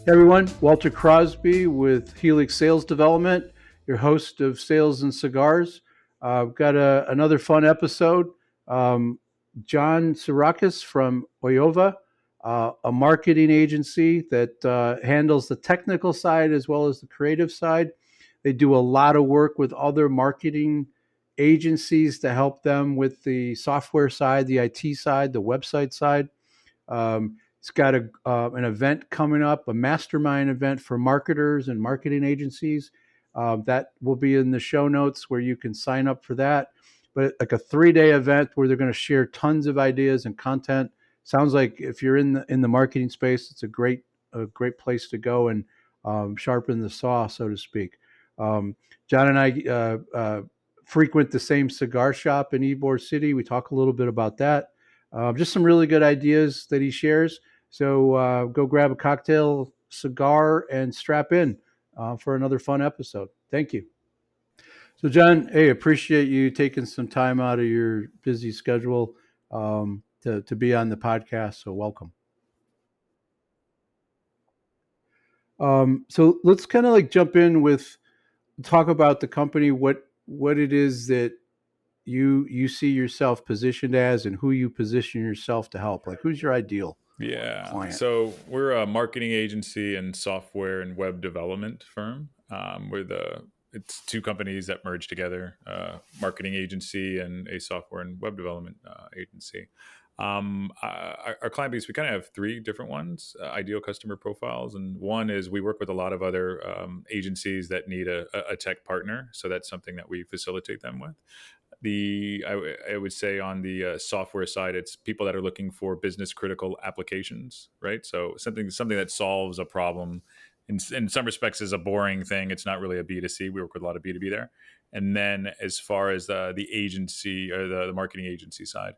Hey everyone, Walter Crosby with Helix Sales Development, your host of Sales and Cigars. I've got another fun episode. Um, Jon Tsourakis from Oyova, a marketing agency that handles the technical side as well as the creative side. They do a lot of work with other marketing agencies to help them with the software side, the IT side, the website side. It's got an event coming up, a mastermind event for marketers and marketing agencies. That will be in the show notes where you can sign up for that. But like a 3-day event where they're going to share tons of ideas and content. Sounds like if you're in the marketing space, it's a great place to go and sharpen the saw, so to speak. Um, John and I frequent the same cigar shop in Ybor City. We talk a little bit about that. Just some really good ideas that he shares. So go grab a cocktail, cigar, and strap in for another fun episode. Thank you. So, John, hey, appreciate you taking some time out of your busy schedule to be on the podcast. So, welcome. So, let's kind of like jump in with talk about the company, what it is that you see yourself positioned as, and who you position yourself to help. Like, who's your ideal Yeah. client? So we're a marketing agency and software and web development firm. It's two companies that merge together, marketing agency and a software and web development agency. Our client base, we kind of have three different ones, ideal customer profiles. And one is we work with a lot of other agencies that need a tech partner. So that's something that we facilitate them with. I would say on the software side, it's people that are looking for business critical applications, right? So something that solves a problem. In some respects, is a boring thing. It's not really a B2C. We work with a lot of B2B there. And then as far as the agency or the marketing agency side,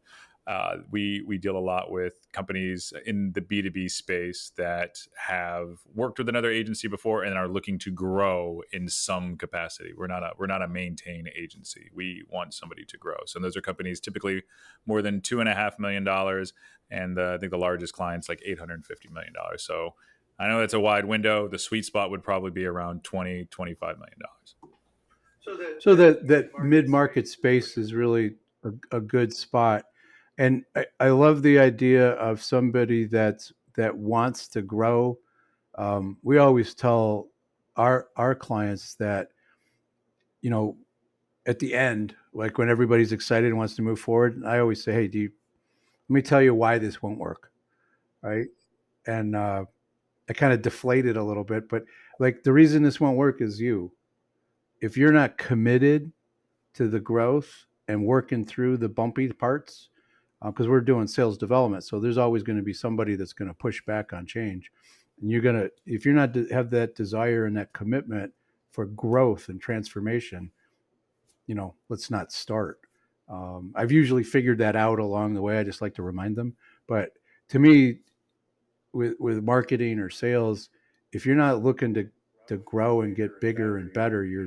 we deal a lot with companies in the B2B space that have worked with another agency before and are looking to grow in some capacity. We're not a maintain agency. We want somebody to grow. So those are companies typically more than $2.5 million, and I think the largest client's like $850 million. So I know it's a wide window. The sweet spot would probably be around $20-25 million. So that mid market space is really a good spot, and I love the idea of somebody that wants to grow. We always tell our clients that you know at the end, like when everybody's excited and wants to move forward, I always say, "Hey, let me tell you why this won't work." Right? And I kind of deflate it a little bit, but like the reason this won't work is you. If you're not committed to the growth and working through the bumpy parts, because we're doing sales development, so there's always going to be somebody that's going to push back on change, and if you're not have that desire and that commitment for growth and transformation, let's not start. I've usually figured that out along the way. I just like to remind them, but to me, with marketing or sales, if you're not looking to grow and get bigger and better, you're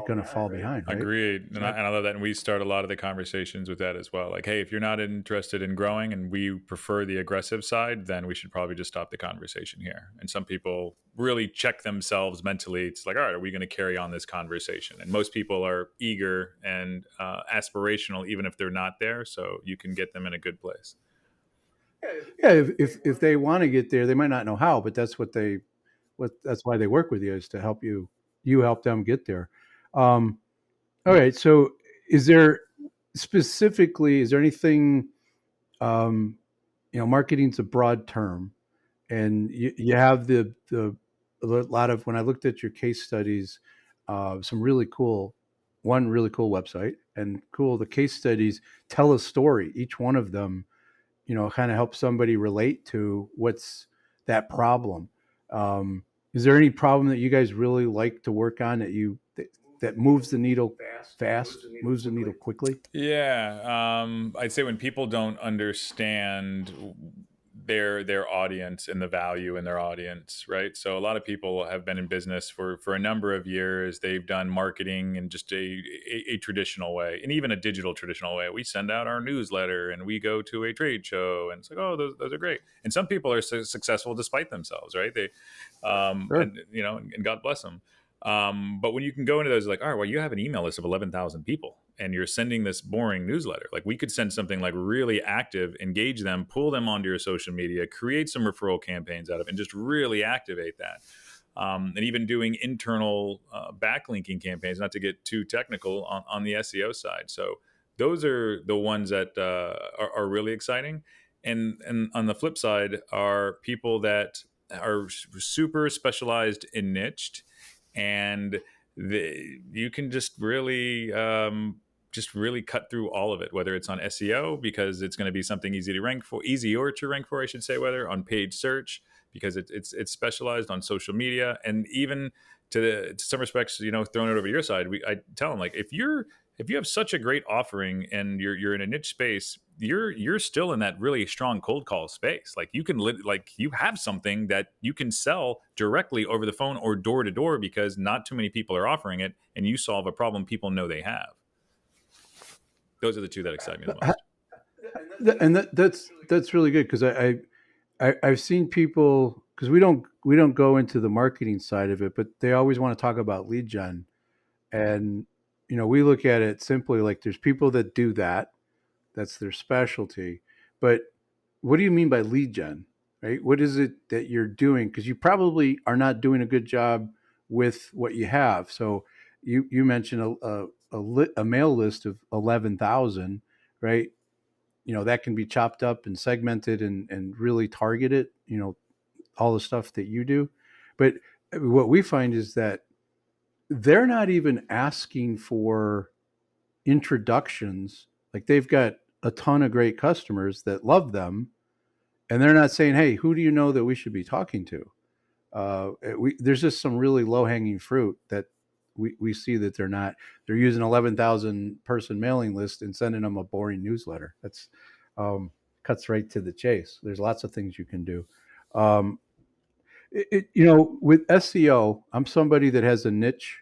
going to fall behind, right? Agreed. And I love that. And we start a lot of the conversations with that as well. Like, hey, if you're not interested in growing and we prefer the aggressive side, then we should probably just stop the conversation here. And some people really check themselves mentally. It's like, all right, are we going to carry on this conversation? And most people are eager and aspirational, even if they're not there. So you can get them in a good place. Yeah, if they want to get there, they might not know how, but that's why they work with you, is to help you help them get there. Um, all right, so is there is there anything, um, marketing's a broad term, and you have the a lot of, when I looked at your case studies, some really cool, one really cool website, and cool, the case studies tell a story. Each one of them, kind of help somebody relate to what's that problem. Um, is there any problem that you guys really like to work on that moves the needle fast, moves the needle quickly? Yeah, I'd say when people don't understand their audience and the value in their audience, right? So a lot of people have been in business for a number of years. They've done marketing in just a traditional way, and even a digital traditional way. We send out our newsletter and we go to a trade show, and it's like, oh, those are great. And some people are successful despite themselves, right? They Sure. and and God bless them. But when you can go into those, like, all right, well, you have an email list of 11,000 people and you're sending this boring newsletter. Like, we could send something like really active, engage them, pull them onto your social media, create some referral campaigns out of it, and just really activate that. And even doing internal backlinking campaigns, not to get too technical on the SEO side. So those are the ones that are really exciting. And on the flip side are people that are super specialized and niched, and you can just really cut through all of it, whether it's on SEO because it's going to be something easier to rank for, I should say, whether on paid search because it's specialized, on social media, and even to some respects, throwing it over to your side, I tell them, like, if you have such a great offering and you're in a niche space, you're still in that really strong cold call space. Like, you can like you have something that you can sell directly over the phone or door to door because not too many people are offering it, and you solve a problem people know they have. Those are the two that excite me the most. And that's really good because I've seen people, because we don't go into the marketing side of it, but they always want to talk about lead gen. And we look at it simply like there's people that do that. That's their specialty. But what do you mean by lead gen? Right? What is it that you're doing? Because you probably are not doing a good job with what you have. So you mentioned a mail list of 11,000, right? That can be chopped up and segmented and really targeted. All the stuff that you do. But what we find is that they're not even asking for introductions. Like, they've got a ton of great customers that love them, and they're not saying, "Hey, who do you know that we should be talking to?" There's just some really low hanging fruit that we see that they're using 11,000 person mailing list and sending them a boring newsletter. That's um, cuts right to the chase. There's lots of things you can do. Um, with SEO, I'm somebody that has a niche.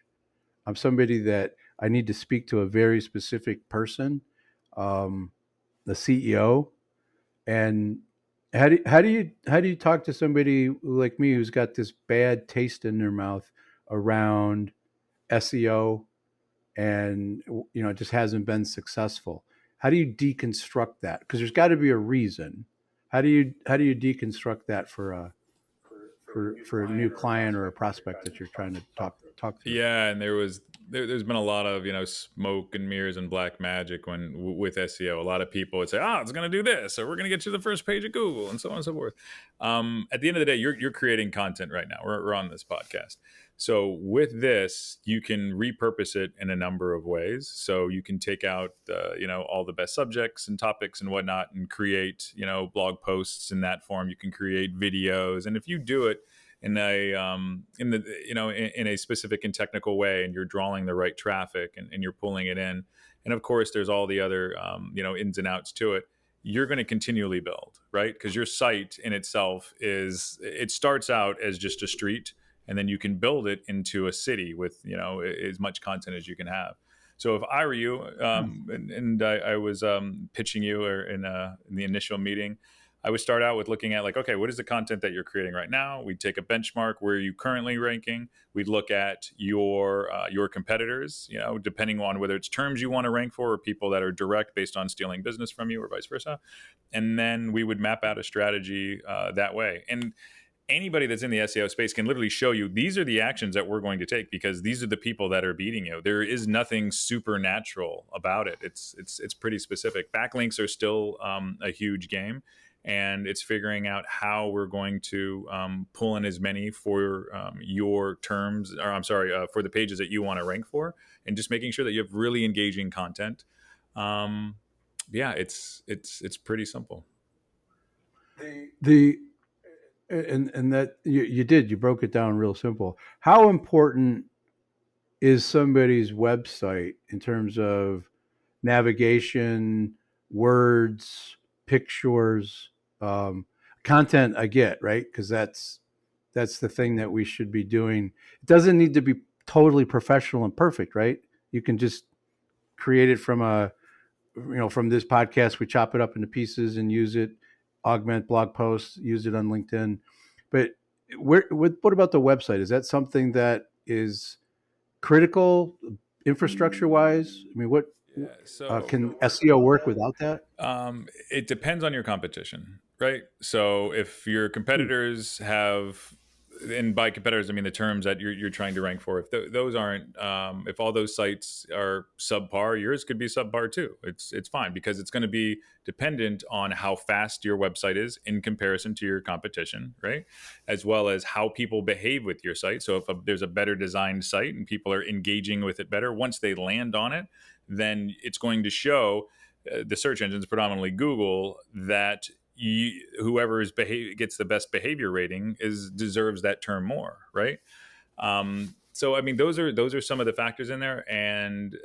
I'm somebody that I need to speak to a very specific person, um, the CEO. And how do you talk to somebody like me who's got this bad taste in their mouth around SEO and it just hasn't been successful? How do you deconstruct that? Because there's got to be a reason. How do you deconstruct that for a new client or a prospect that you're trying to talk to? Yeah, and there's been a lot of smoke and mirrors and black magic with SEO. A lot of people would say, "Ah, it's going to do this, or we're going to get you the first page of Google," and so on and so forth. At the end of the day, you're creating content right now. We're on this podcast, so with this, you can repurpose it in a number of ways. So you can take out all the best subjects and topics and whatnot, and create blog posts in that form. You can create videos, and if you do it in a specific and technical way, and you're drawing the right traffic, and you're pulling it in, and of course there's all the other ins and outs to it, you're going to continually build, right? Because your site in itself it starts out as just a street, and then you can build it into a city with as much content as you can have. So if I were you, and I was pitching you or in the initial meeting, I would start out with looking at, like, okay, what is the content that you're creating right now? We'd take a benchmark. Where are you currently ranking? We'd look at your competitors, depending on whether it's terms you want to rank for or people that are direct based on stealing business from you or vice versa. And then we would map out a strategy that way. And anybody that's in the SEO space can literally show you, these are the actions that we're going to take because these are the people that are beating you. There is nothing supernatural about it. It's pretty specific. Backlinks are still a huge game, and it's figuring out how we're going to pull in as many for your terms, or I'm sorry, for the pages that you want to rank for, and just making sure that you have really engaging content. Yeah, it's pretty simple. The and that you broke it down real simple. How important is somebody's website in terms of navigation, words, pictures? content I get, right? Because that's the thing that we should be doing. It doesn't need to be totally professional and perfect, right? You can just create it from from this podcast. We chop it up into pieces and use it, augment blog posts, use it on LinkedIn. But what about the website? Is that something that is critical infrastructure wise? I mean, what Yeah. So can SEO work without that? it depends on your competition, right? So if your Hmm. competitors have, and by competitors I mean the terms that you're trying to rank for, if those aren't, if all those sites are subpar, yours could be subpar too. It's fine because it's going to be dependent on how fast your website is in comparison to your competition, right? As well as how people behave with your site. So if there's a better designed site and people are engaging with it better, once they land on it, then it's going to show the search engines, predominantly Google, that whoever gets the best behavior rating deserves that term more, right? So I mean, those are some of the factors in there, and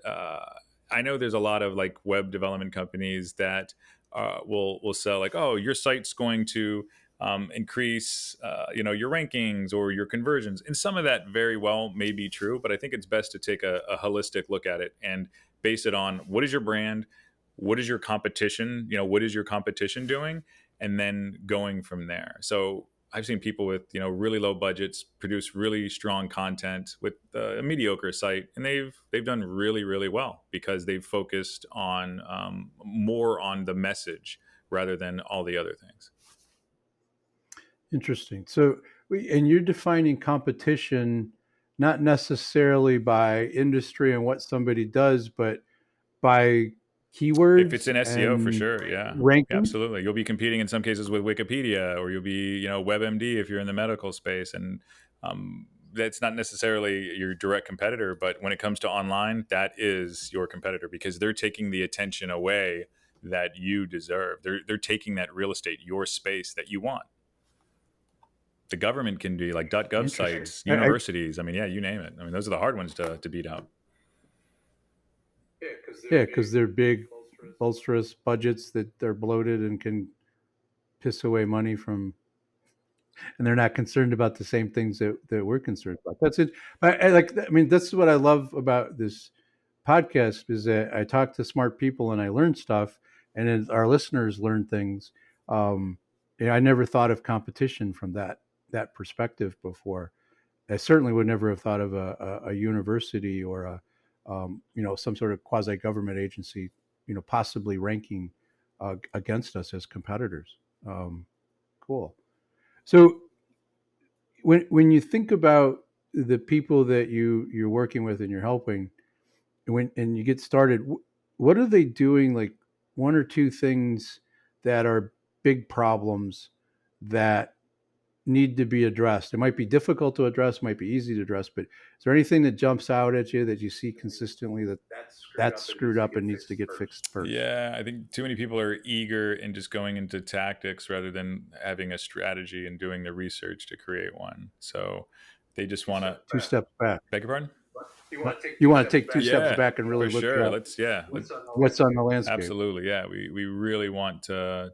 I know there's a lot of like web development companies that will sell like, oh, your site's going to increase your rankings or your conversions, and some of that very well may be true, but I think it's best to take a holistic look at it and base it on what is your brand, what is your competition, what is your competition doing, and then going from there. So I've seen people with really low budgets produce really strong content with a mediocre site, and they've done really really well because they've focused on more on the message rather than all the other things. Interesting. So, and you're defining competition not necessarily by industry and what somebody does, but by If it's keywords an SEO, for and sure, yeah. ranking. Absolutely. You'll be competing in some cases with Wikipedia, or you'll be, WebMD if you're in the medical space. And that's not necessarily your direct competitor, but when it comes to online, that is your competitor because they're taking the attention away that you deserve. They're taking that real estate, your space that you want. The government can be like .gov Interesting. sites, universities. I mean, yeah, you name it. I mean, those are the hard ones to beat out. Yeah, because they're big, bolsterous budgets that they're bloated and can piss away money from, and they're not concerned about the same things that we're concerned about. That's it. I mean, that's what I love about this podcast is that I talk to smart people and I learn stuff, and then our listeners learn things. Um, I never thought of competition from that perspective before. I certainly would never have thought of a university or some sort of quasi government agency, possibly ranking against us as competitors. Cool. So when you think about the people that you're working with and you're helping, and you get started, what are they doing? Like one or two things that are big problems that need to be addressed. It might be difficult to address, might be easy to address, but is there anything that jumps out at you that you see consistently that's screwed up and needs to get fixed first? Yeah, I think too many people are eager in just going into tactics rather than having a strategy and doing the research to create one. So they just want to. Two steps back. Beg your pardon? You want to take two steps Yeah, back and really for look sure. at Let's what's on the landscape. absolutely. Yeah, we really want to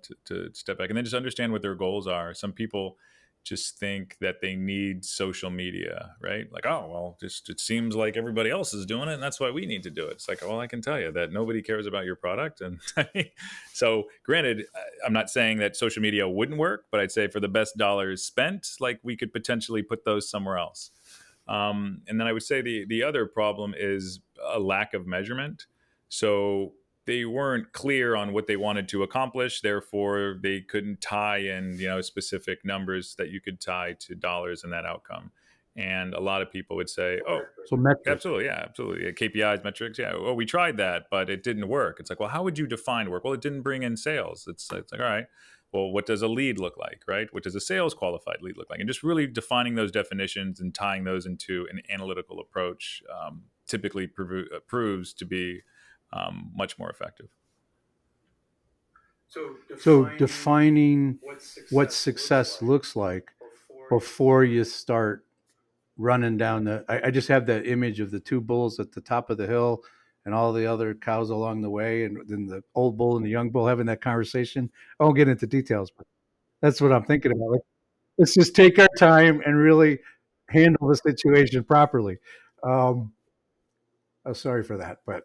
step back and then just understand what their goals are. Some people just think that they need social media, right? Like, oh, well, just it seems like everybody else is doing it, and that's why we need to do it. It's like, well, I can tell you that nobody cares about your product, and so granted, I'm not saying that social media wouldn't work, but I'd say for the best dollars spent, like we could potentially put those somewhere else. And then I would say the other problem is a lack of measurement. So they weren't clear on what they wanted to accomplish. Therefore, they couldn't tie in specific numbers that you could tie to dollars in that outcome. And a lot of people would say, "Oh, So metrics. absolutely, yeah, absolutely. KPIs, metrics, yeah. Oh, we tried that, but it didn't work." It's like, well, how would you define work? Well, it didn't bring in sales. It's like, all right, well, what does a lead look like, right? What does a sales qualified lead look like? And just really defining those definitions and tying those into an analytical approach typically proves to be much more effective. So defining what success looks like before you start running down I just have that image of the two bulls at the top of the hill and all the other cows along the way, and then the old bull and the young bull having that conversation. I won't get into details, but That's what I'm thinking about. Like, let's just take our time and really handle the situation properly. Um, sorry for that, but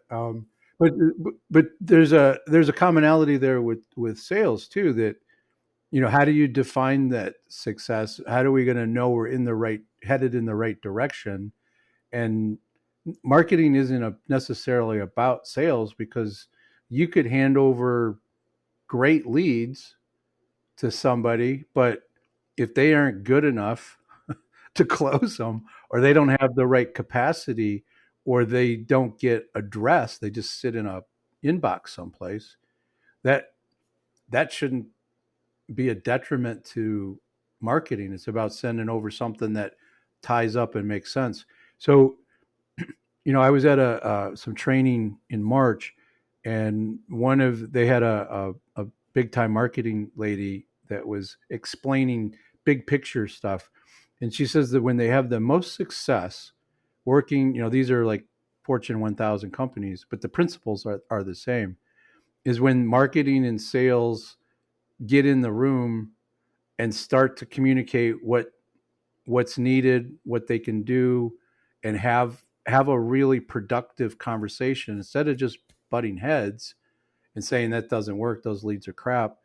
there's a commonality there with sales too. That how do you define that success? How are we going to know we're headed in the right direction? And marketing isn't necessarily about sales, because you could hand over great leads to somebody, but if they aren't good enough to close them, or they don't have the right capacity, or they don't get addressed, they just sit in a inbox someplace, that that shouldn't be a detriment to marketing. It's about sending over something that ties up and makes sense. So, I was at some training in March, and they had a big time marketing lady that was explaining big picture stuff, and she says that when they have the most success working, these are like Fortune 1000 companies, but the principles are the same. Is when marketing and sales get in the room and start to communicate what's needed, what they can do, and have a really productive conversation instead of just butting heads and saying that doesn't work, those leads are crap.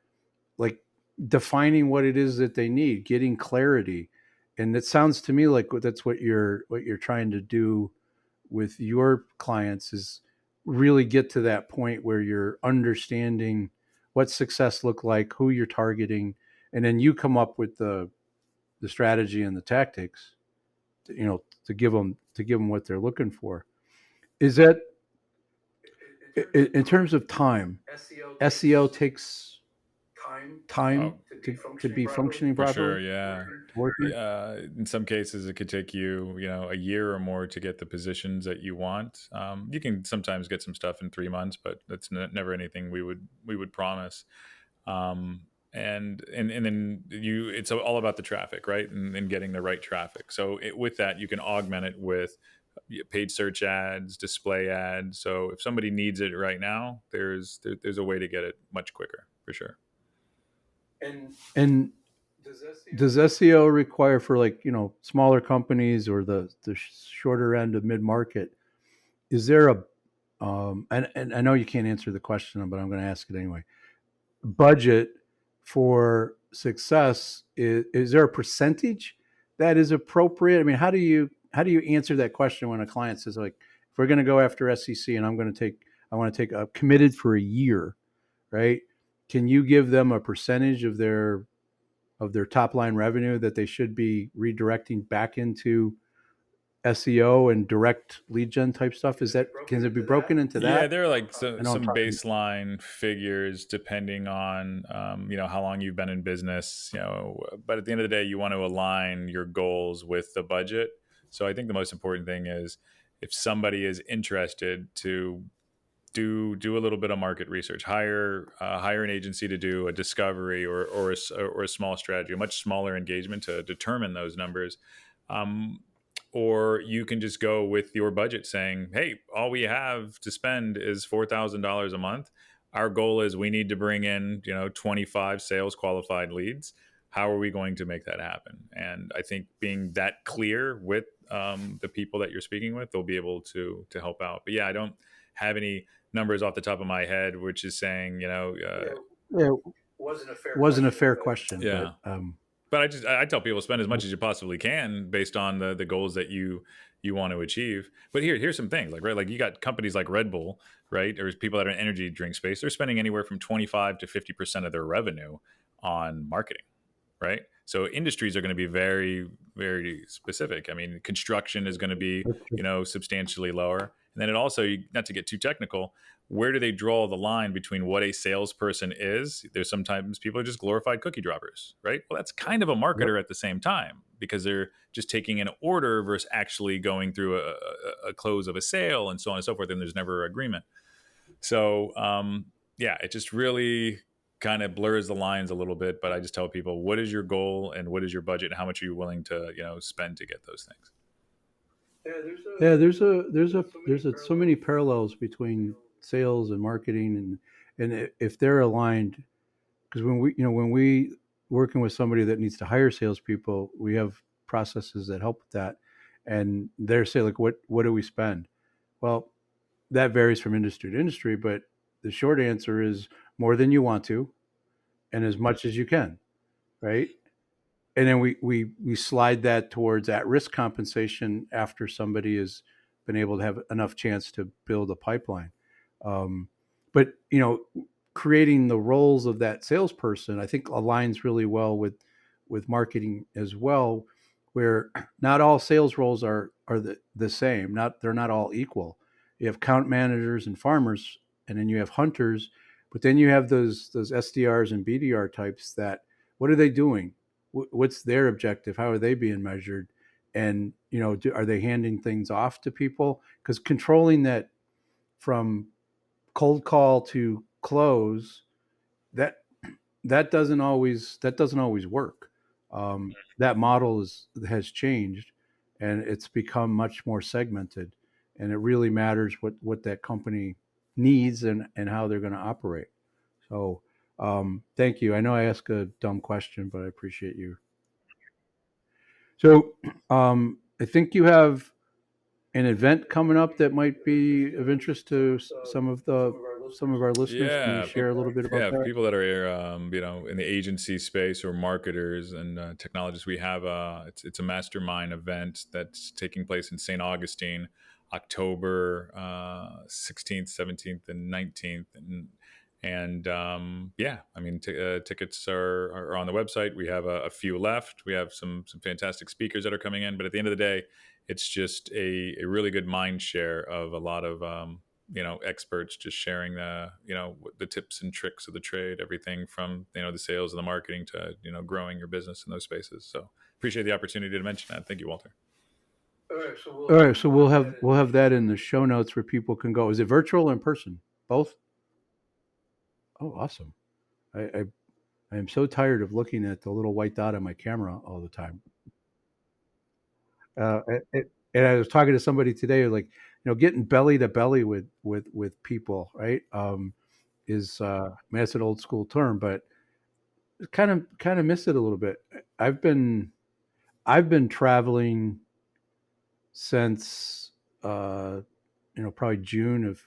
Like, defining what it is that they need, getting clarity. And it sounds to me like that's what you're trying to do with your clients, is really get to that point where you're understanding what success look like, who you're targeting, and then you come up with the strategy and the tactics to give them what they're looking for. Is that in terms of time? SEO takes time Oh, to be functioning for properly, sure, yeah. working. In some cases, it could take you, a year or more to get the positions that you want. You can sometimes get some stuff in 3 months, but that's never anything we would promise. Um, and then it's all about the traffic, right? And getting the right traffic. So with that, you can augment it with paid search ads, display ads. So if somebody needs it right now, there's a way to get it much quicker, for sure. And does SEO require, for like smaller companies or the shorter end of mid market? Is there a and I know you can't answer the question, but I'm going to ask it anyway. Budget for success, is there a percentage that is appropriate? I mean, how do you answer that question when a client says, like, if we're going to go after SEC and I want to take a committed for a year, right? Can you give them a percentage of their top line revenue that they should be redirecting back into SEO and direct lead gen type stuff? Can it be broken into Yeah, that? there are like I know I'm some talking. baseline figures depending on how long you've been in business. But at the end of the day, you want to align your goals with the budget. So I think the most important thing is, if somebody is interested, to do a little bit of market research, hire an agency to do a discovery, or a small strategy, a much smaller engagement to determine those numbers. Um, or you can just go with your budget, saying, hey, all we have to spend is $4,000 a month. Our goal is we need to bring in 25 sales qualified leads. How are we going to make that happen? And I think being that clear with the people that you're speaking with, they'll be able to help out. But yeah, I don't have any numbers off the top of my head, which is saying, Yeah, wasn't a fair question, but yeah. But I tell people, spend as much as you possibly can based on the goals that you want to achieve. But here's some things, like, right, like, you got companies like Red Bull, right, or people that are in energy drink space. They're spending anywhere from 25 to 50% of their revenue on marketing, right? So industries are going to be very, very specific. I mean, construction is going to be, that's true. substantially lower. And then it also, not to get too technical, where do they draw the line between what a salesperson is? There's sometimes people are just glorified cookie droppers, right? Well, that's kind of a Yep. marketer at the same time, because they're just taking an order versus actually going through a close of a sale, and so on and so forth. And there's never agreement. So, yeah, it just really kind of blurs the lines a little bit. But I just tell people, what is your goal and what is your budget, and how much are you willing to spend to get those things? Yeah, there's so many parallels between sales and marketing, and if they're aligned, because when we working with somebody that needs to hire salespeople, we have processes that help with that. And they're saying, like, what do we spend? Well, that varies from industry to industry, but the short answer is more than you want to and as much as you can, right? And then we slide that towards at risk compensation after somebody has been able to have enough chance to build a pipeline. Um, but creating the roles of that salesperson, I think aligns really well with marketing as well, where not all sales roles are the same. Not They're not all equal. You have account managers and farmers, and then you have hunters, but then you have those SDRs and BDR types that what are they doing? What's their objective? How are they being measured? And are they handing things off to people? Because controlling that from cold call to close, that that doesn't always work. That model has changed, and it's become much more segmented, and it really matters what that company needs and how they're going to operate. So, thank you. I know I asked a dumb question, but I appreciate you. So, I think you have an event coming up that might be of interest to some of our listeners. Can you Yeah, share a little bit about that? people that are in the agency space or marketers and technologists, we have it's a mastermind event that's taking place in St. Augustine, October 16th, 17th, and 19th, and yeah, I mean tickets are on the website. We have a few left. We have some fantastic speakers that are coming in, but at the end of the day, it's just a really good mind share of a lot of experts just sharing the tips and tricks of the trade, everything from the sales and the marketing to growing your business in those spaces. So appreciate the opportunity to mention that. Thank you, Walter. All right, so we'll have that in the show notes where people can go. Is it virtual or in person? Both? Oh, awesome. I am so tired of looking at the little white dot on my camera all the time. And I was talking to somebody today, like, getting belly to belly with people, right? Is I mean, that's an old school term, but kind of miss it a little bit. I've been I've been traveling since probably June of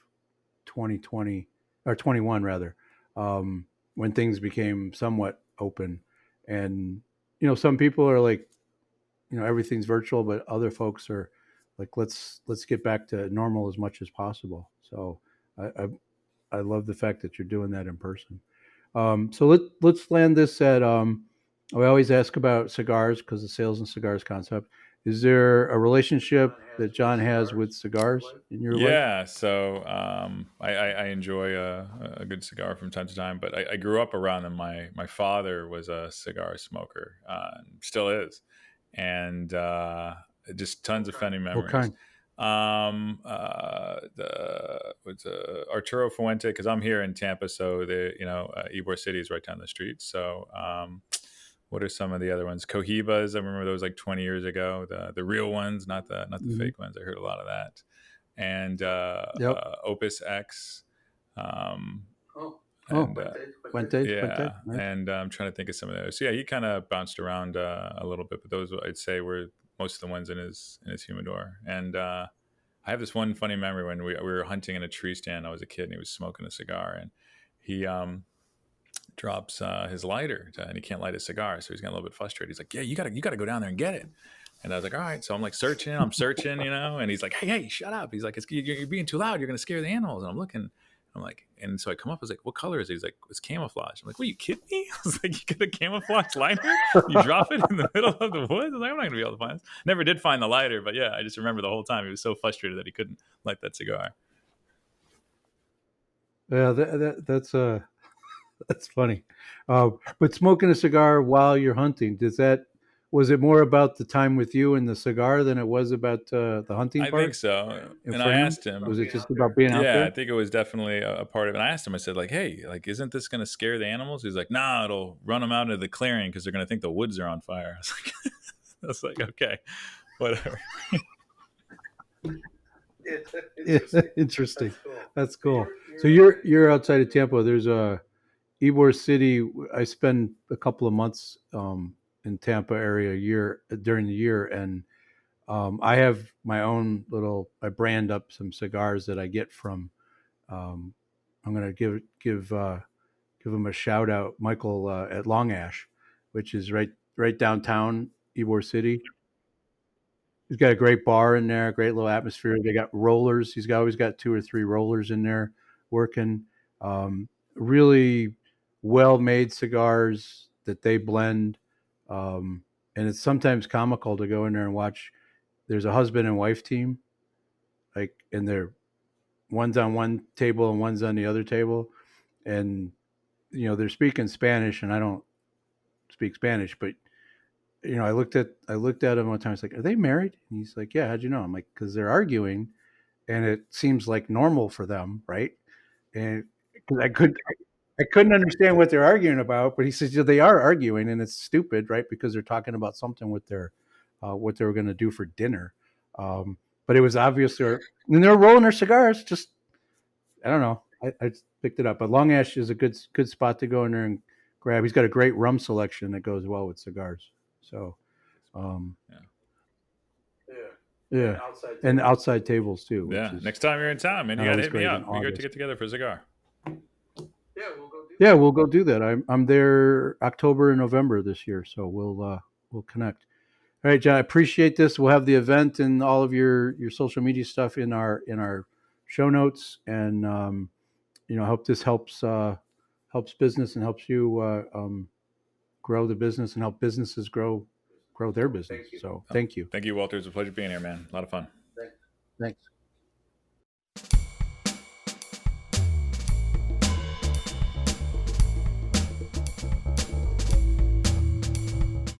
2020 or 21 rather, when things became somewhat open, and some people are like, everything's virtual, but other folks are like, let's get back to normal as much as possible. So I I love the fact that you're doing that in person. So let's land this at. We always ask about cigars because the sales and cigars concept. Is there a relationship that John has with cigars in your life? Yeah, so I enjoy a good cigar from time to time, but I grew up around them. My father was a cigar smoker, still is, and just tons of funny What memories. kind? The what's Arturo Fuente, because I'm here in Tampa, so the Ybor City is right down the street. So what are some of the other ones? Cohibas, I remember those like 20 years ago. The real ones, not the Hmm. fake ones. I heard a lot of that. And Yep. Opus X, um, Oh, and Fuente, yeah, nice. and I'm trying to think of some of those. So yeah, he kind of bounced around a little bit, but those I'd say were most of the ones in his humidor. And I have this one funny memory when we were hunting in a tree stand. I was a kid, and he was smoking a cigar, and he drops his lighter, and he can't light a cigar, so he's getting a little bit frustrated. He's like, "Yeah, you gotta go down there and get it." And I was like, "All right." So I'm like I'm searching, and he's like, "Hey, shut up." He's like, you're being too loud. You're gonna scare the animals." And I'm looking. I'm like, and so I come up. I was like, "What color is it?" He's like, "It's camouflage." I'm like, "What, are you kidding me?" I was like, "You get a camouflage lighter? You drop it in the middle of the woods?" I was like, "I'm not gonna be able to find this." Never did find the lighter, but yeah, I just remember the whole time he was so frustrated that he couldn't light that cigar. Yeah, that's funny. But smoking a cigar while you're hunting, was it more about the time with you and the cigar than it was about the hunting I think part so. And for I him? asked him, Was it just about being out yeah, I there? think it was definitely a part of it. And I asked him, I said, like, "Hey, like, isn't this going to scare the animals?" He's like, "Nah, it'll run them out into the clearing because they're going to think the woods are on fire." I was like, okay, whatever. Yeah, interesting. That's cool. So you're outside of Tampa. There's a Ybor City, I spend a couple of months in Tampa area a year during the year, and I have my own little. I brand up some cigars that I get from. Um, I'm going to give him a shout out, Michael at Long Ash, which is right downtown Ybor City. He's got a great bar in there, great little atmosphere. They got rollers. Always got two or three rollers in there working. Really well made cigars that they blend. And it's sometimes comical to go in there and watch. There's a husband and wife team, like, and they're one's on one table and one's on the other table, and they're speaking Spanish, and I don't speak Spanish, but I looked at him one time. I was like, "Are they married?" And he's like, "Yeah." How'd you know? I'm like, "Because they're arguing, and it seems like normal for them, right?" And 'cause I couldn't understand what they're arguing about, but he says, "Yeah, they are arguing, and it's stupid, right? Because they're talking about something with their what they were going to do for dinner." Um, but it was obvious they're rolling their cigars. Just I don't know. I just picked it up. But Long Ash is a good spot to go in there and grab. He's got a great rum selection that goes well with cigars. So um, Yeah. yeah, and outside tables too, which Yeah. is Next time you're in town, man, you not got to always hit me great in up. We got to August. get together for a cigar. Yeah, we'll go do that. I'm there October and November this year, so we'll connect. All right, John. I appreciate this. We'll have the event and all of your social media stuff in our show notes, and I hope this helps business and helps you grow the business and help businesses grow their business. So thank you. Thank you, Walter. It's a pleasure being here, man. A lot of fun. Thanks.